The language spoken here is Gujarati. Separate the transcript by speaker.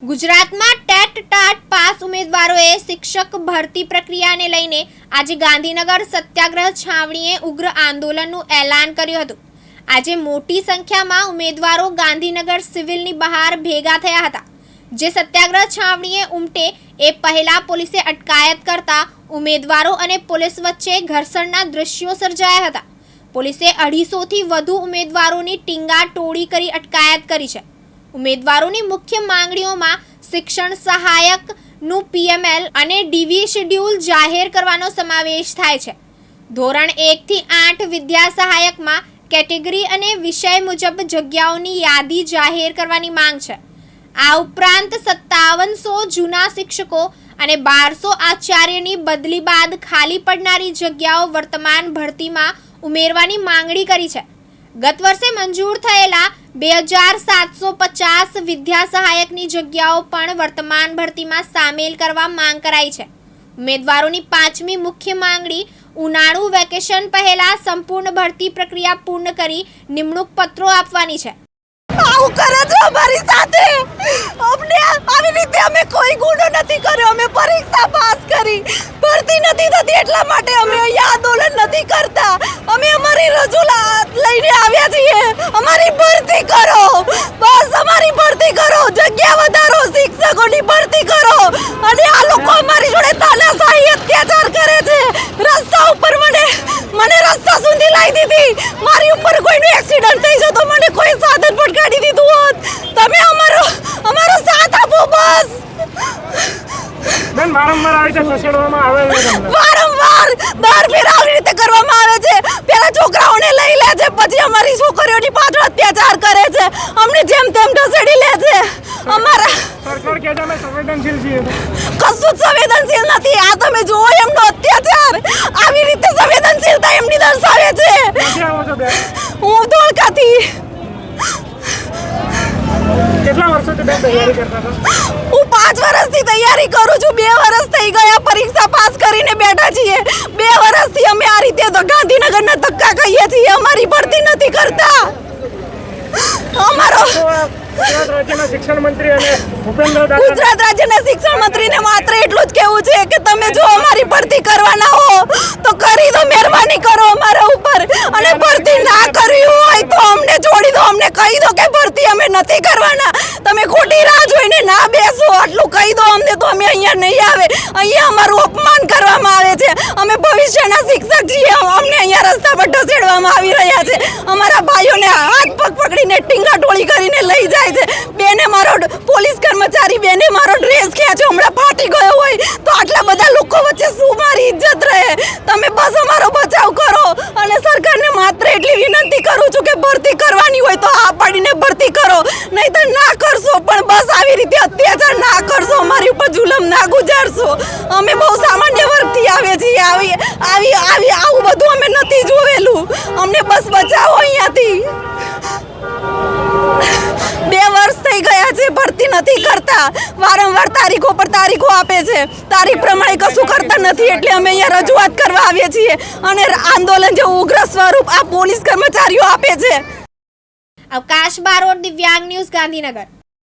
Speaker 1: ગુજરાતમાં ટેટ ટાટ પાસ ઉમેદવારોએ શિક્ષક ભરતી પ્રક્રિયાને લઈને આજે ગાંધીનગર સત્યાગ્રહ છાવણીએ ઉગ્ર આંદોલનનું એલાન કર્યું હતું। આજે મોટી સંખ્યામાં ઉમેદવારો ગાંધીનગર સિવિલની બહાર ભેગા થયા હતા, જે સત્યાગ્રહ છાવણીએ ઉમટે એ પહેલા પોલીસે અટકાયત કરતા ઉમેદવારો અને પોલીસ વચ્ચે ઘર્ષણના દ્રશ્યો સર્જાયા હતા। પોલીસે 250થી વધુ ઉમેદવારોની ટીંગા ટોળી કરી અટકાયત કરી છે। ઉમેદવારોની મુખ્ય માંગણીઓમાં શિક્ષણ સહાયકનું પીએમએલ અને ડીવી શેડ્યુલ જાહેર કરવાનો સમાવેશ થાય છે। ધોરણ 1 થી 8 વિદ્યા સહાયકમાં કેટેગરી અને વિષય મુજબ જગ્યાઓની યાદી જાહેર કરવાની માંગ છે। આ ઉપરાંત 5700 જૂના શિક્ષકો અને 1200 આચાર્યની બદલી બાદ ખાલી પડનારી જગ્યાઓ વર્તમાન ભરતીમાં ઉમેરવાની માંગણી કરી છે। ગત વર્ષે મંજૂર થયેલા 2750 વિદ્યા સહાયકની જગ્યાઓ પણ વર્તમાન ભરતીમાં સામેલ કરવા માંગ કરાઈ છે। ઉમેદવારોની પાંચમી મુખ્ય માંગણી ઉનાળુ વેકેશન પહેલા સંપૂર્ણ ભરતી પ્રક્રિયા પૂર્ણ કરી નિમણૂક પત્રો આપવાની છે।
Speaker 2: આવું કરે છે અમારી સાથે। અમને આવી રીતે અમે કોઈ ગુનો નથી કર્યો, અમે પરીક્ષા પાસ કરી, ભરતી નથી થતી એટલા માટે અમે અહીંયા આંદોલન નથી કરતા। અમે અમારી રજૂઆત લઈને આવ્યા છીએ, અમારી ભરતી કરો, બસ અમારી ભરતી કરો, જગ્યા વધારો, શિક્ષકોની ભરતી કરો। અને આ લોકો અમારી જોડે તાનાશાહી અત્યાચાર કરે છે। રસ્તા ઉપર મને રસ્તા સુધી લાવી દીધી, મારી ઉપર કોઈનો એક્સિડન્ટ થઈ જતો મને કોઈ સાધન પણ કાઢી દીધું હોત। તમે અમારો સાથ આપો બસ।
Speaker 3: બેન વારંવાર આવી રીતે ખસેડવામાં આવે છે,
Speaker 2: વારંવાર દર ફેર આવી રીતે કરવામાં આવે છે। પેલા છોકરાઓને લઈ લે છે, પછી અમારી છોકરીઓની પાછળ અત્યાચાર કરે છે, અમને જેમ તેમ ઢસેડી લે છે। અમારા
Speaker 3: સરકાર કહે છે અમે સંવેદનશીલ છીએ,
Speaker 2: કશું જ સંવેદનશીલ નથી। આ તમે જુઓ એમનો અત્યાચાર, આવી રીતે સંવેદનશીલતા એમની દર્શાવે છે।
Speaker 3: ક્યાંથી આવો છો બેન?
Speaker 2: હું ધોળકાથી।
Speaker 3: કેટલા વર્ષોથી બેન તૈયારી કરતા હતા?
Speaker 2: હું 5 વર્ષથી તૈયારી કરું છું। 2 વર્ષ થઈ ગયા પરીક્ષા પાસ કરીને બેઠા છીએ। 2 વર્ષથી અમે આ રીતે તો ગાંધીનગરના ધક્કા ખાઈએ છીએ, અમારી ભરતી નથી કરતા। અમારો
Speaker 3: ગુજરાત રાજ્યના શિક્ષણ મંત્રી અને
Speaker 2: ગુજરાત રાજ્યના શિક્ષણ મંત્રીને માત્ર એટલું જ કહેવું છે કે તમે જો અમારી ભરતી કરવાના હો તો કરી દો, મહેરબાની કરો અમારા ઉપર। અને ભરતી ના કરવી હોય તો અમને છોડી દો, અમને કહી દો કે ભરતી અમે નથી કરવાના। તમે ખોટી રાહ જોઈને ના બેસો, આટલું કહી દો અમને તો અમે અહીંયા નહીં આવે। અહીંયા અમારું અપમાન કરવામાં આવે છે। અમે ભવિષ્યના શિક્ષક છીએ, અમને અહીંયા રસ્તા પર ઢસેડવામાં આવી રહ્યા છે। અમારા ભાઈઓને હાથ પગ પકડીને ટીંગાટોળી કરીને લઈ જાય છે। બેને મારો પોલીસ કર્મચારી બેને મારો ડ્રેસ ખેંચ્યો, હમણાં ફાટી ગયો હોય તો આટલા બધા લોકો વચ્ચે શું મારી ઇજ્જત રહે? તમે બસ અમારો બચાવ કરો। અને સરકારને માત્ર એટલી વિનંતી કરું છું કે ભરતી કરવાની હોય તો આ પાડીને ભરતી કરો, નહીં તો ના કરશો, પણ બસ આવી રીતે અત્યાચાર ના કરશો, અમારી ઉપર જુલમ ના ગુજારશો। અમે બહુ સામાન્ય વર્ગથી આવે છીએ, આવું બધું અમે નથી જોવેલું। અમને બસ બચાવો અહીંયાથી। 2 વર્ષ થઈ ગયા છે, ભરતી નથી કરતા, વારંવાર તારીખો પર તારીખો આપે છે, તારીખ પ્રમાણે કશું કરતા નથી। એટલે અમે અહીંયા રજૂઆત કરવા આવીએ છીએ અને આંદોલન જેવું ઉગ્ર સ્વરૂપ આ પોલીસ કર્મચારીઓ આપે છે।
Speaker 1: અવકાશ બારોટ, દિવ્યાંગ ન્યૂઝ, ગાંધીનગર।